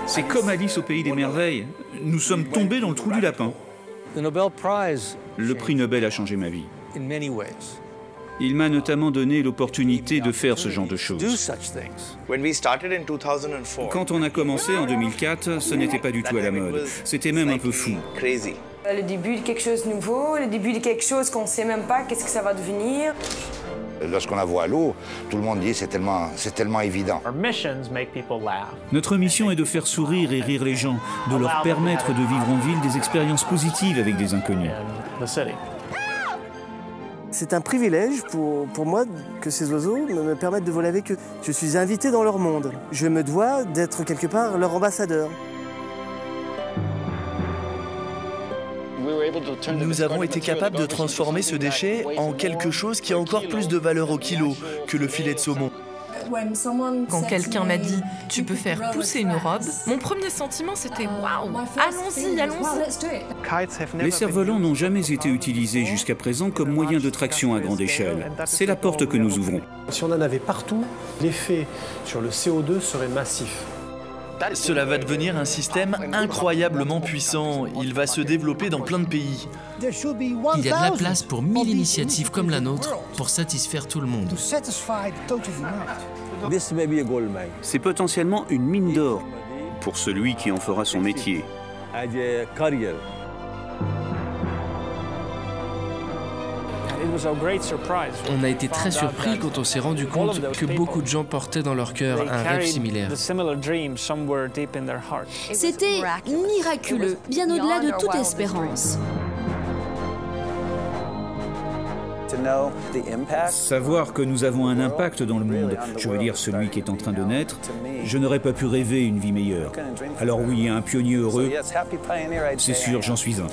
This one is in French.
C'est comme Alice au pays des merveilles. Nous sommes tombés dans le trou du lapin. Le prix Nobel a changé ma vie. Il m'a notamment donné l'opportunité de faire ce genre de choses. Quand on a commencé en 2004, ce n'était pas du tout à la mode. C'était même un peu fou. Le début de quelque chose de nouveau, le début de quelque chose qu'on ne sait même pas qu'est-ce que ça va devenir. Lorsqu'on la voit à l'eau, tout le monde dit c'est tellement évident. Notre mission est de faire sourire et rire les gens, de leur permettre de vivre en ville des expériences positives avec des inconnus. C'est un privilège pour moi que ces oiseaux me permettent de voler avec eux. Je suis invité dans leur monde. Je me dois d'être quelque part leur ambassadeur. Nous avons été capables de transformer ce déchet en quelque chose qui a encore plus de valeur au kilo que le filet de saumon. Quand quelqu'un m'a dit « tu peux faire pousser une robe », mon premier sentiment c'était « waouh, allons-y, allons-y ». Les cerfs-volants n'ont jamais été utilisés jusqu'à présent comme moyen de traction à grande échelle. C'est la porte que nous ouvrons. Si on en avait partout, l'effet sur le CO2 serait massif. Cela va devenir un système incroyablement puissant. Il va se développer dans plein de pays. Il y a de la place pour 1000 initiatives comme la nôtre pour satisfaire tout le monde. C'est potentiellement une mine d'or pour celui qui en fera son métier. On a été très surpris quand on s'est rendu compte que beaucoup de gens portaient dans leur cœur un rêve similaire. C'était miraculeux, bien au-delà de toute espérance. Savoir que nous avons un impact dans le monde, je veux dire celui qui est en train de naître, je n'aurais pas pu rêver une vie meilleure. Alors oui, un pionnier heureux, c'est sûr, j'en suis un.